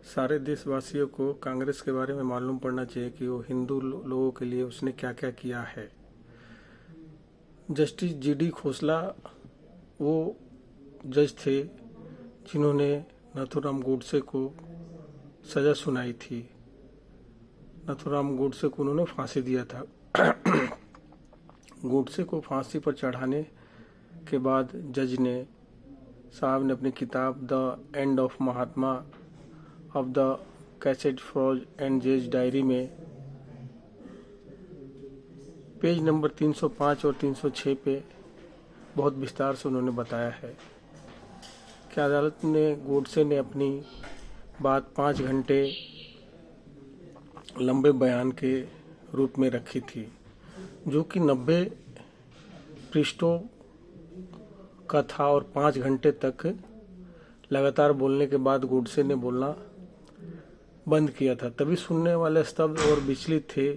सारे देशवासियों को कांग्रेस के बारे में मालूम पड़ना चाहिए कि वो हिंदू लोगों के लिए उसने क्या क्या किया है। जस्टिस जीडी खोसला वो जज थे जिन्होंने नाथूराम गोडसे को सज़ा सुनाई थी। नाथूराम गोडसे को उन्होंने फांसी दिया था। गोडसे को फांसी पर चढ़ाने के बाद जज ने साहब ने अपनी किताब the end of Mahatma of the कैसेट फ्रॉज एंड जेज डायरी में पेज नंबर 305 और 306 पे बहुत विस्तार से उन्होंने बताया है कि अदालत ने गोडसे ने अपनी बात 5 घंटे लंबे बयान के रूप में रखी थी, जो कि 90 पृष्ठों का था और 5 घंटे तक लगातार बोलने के बाद गोडसे ने बोलना बंद किया था। तभी सुनने वाले स्तब्ध और विचलित थे।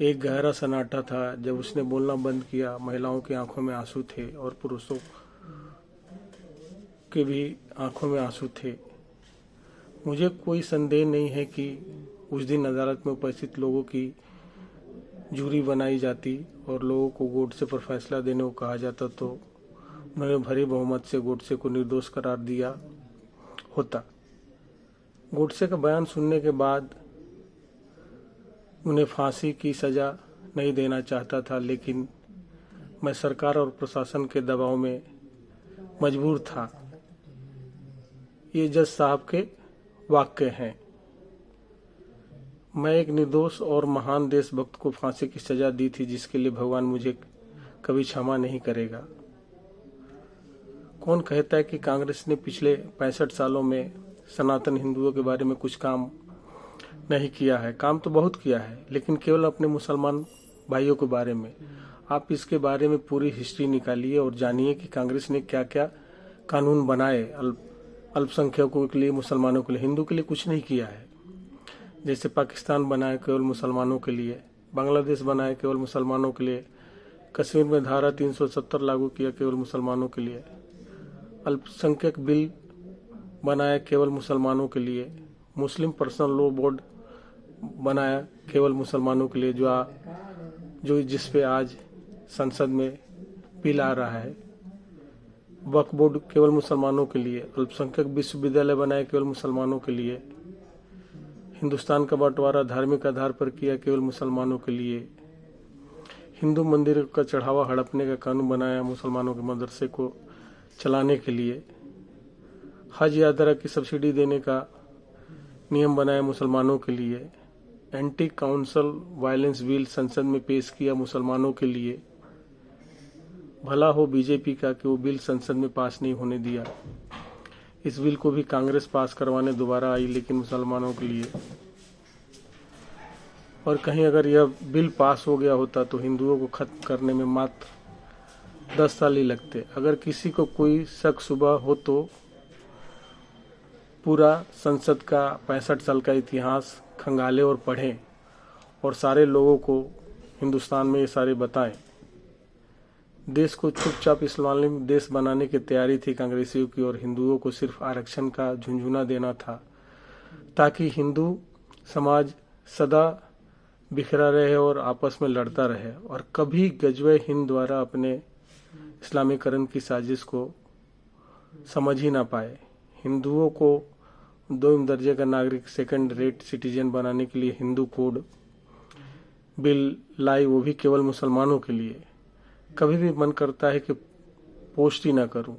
एक गहरा सन्नाटा था जब उसने बोलना बंद किया। महिलाओं की आंखों में आंसू थे और पुरुषों के भी आंखों में आंसू थे। मुझे कोई संदेह नहीं है कि उस दिन अदालत में उपस्थित लोगों की जूरी बनाई जाती और लोगों को गोडसे पर फैसला देने को कहा जाता तो उन्होंने भारी बहुमत से गोडसे को निर्दोष करार दिया होता। गोडसे का बयान सुनने के बाद उन्हें फांसी की सज़ा नहीं देना चाहता था, लेकिन मैं सरकार और प्रशासन के दबाव में मजबूर था। ये जज साहब के वाक्य हैं। मैं एक निर्दोष और महान देशभक्त को फांसी की सज़ा दी थी, जिसके लिए भगवान मुझे कभी क्षमा नहीं करेगा। कौन कहता है कि कांग्रेस ने पिछले 65 सालों में सनातन हिंदुओं के बारे में कुछ काम नहीं किया है? काम तो बहुत किया है, लेकिन केवल अपने मुसलमान भाइयों के बारे में। आप इसके बारे में पूरी हिस्ट्री निकालिए और जानिए कि कांग्रेस ने क्या क्या कानून बनाए अल्पसंख्यकों के लिए, मुसलमानों के लिए। हिंदू के लिए कुछ नहीं किया है। जैसे पाकिस्तान बनाया केवल मुसलमानों के लिए, बांग्लादेश बनाया केवल मुसलमानों के लिए, कश्मीर में धारा 370 लागू किया केवल मुसलमानों के लिए, अल्पसंख्यक बिल बनाया केवल मुसलमानों के लिए, मुस्लिम पर्सनल लॉ बोर्ड बनाया केवल मुसलमानों के लिए, जो जिस पे आज संसद में बिल आ रहा है। वक्फ बोर्ड केवल मुसलमानों के लिए, अल्पसंख्यक विश्वविद्यालय बनाए केवल मुसलमानों के लिए, हिंदुस्तान का बंटवारा धार्मिक आधार पर किया केवल मुसलमानों के लिए, हिंदू मंदिर का चढ़ावा हड़पने का कानून बनाया मुसलमानों के मदरसे को चलाने के लिए, हज यात्रा की सब्सिडी देने का नियम बनाया मुसलमानों के लिए, एंटी काउंसिल वायलेंस बिल संसद में पेश किया मुसलमानों के लिए। भला हो बीजेपी का कि वो बिल संसद में पास नहीं होने दिया। इस बिल को भी कांग्रेस पास करवाने दोबारा आई, लेकिन मुसलमानों के लिए। और कहीं अगर यह बिल पास हो गया होता तो हिंदुओं को खत्म करने में मात्र 10 साल ही लगते। अगर किसी को कोई शक शुबा हो तो पूरा संसद का 65 साल का इतिहास खंगाले और पढ़ें और सारे लोगों को हिंदुस्तान में ये सारे बताएं। देश को चुपचाप इस्लामिक देश बनाने की तैयारी थी कांग्रेसियों की, और हिंदुओं को सिर्फ आरक्षण का झुंझुना देना था ताकि हिंदू समाज सदा बिखरा रहे और आपस में लड़ता रहे और कभी गजवे हिंद द्वारा अपने इस्लामीकरण की साजिश को समझ ही ना पाए। हिंदुओं को 2 दर्जे का नागरिक, सेकंड रेट सिटीजन बनाने के लिए हिंदू कोड बिल लाई, वो भी केवल मुसलमानों के लिए। कभी भी मन करता है कि पोस्ट ही ना करूं।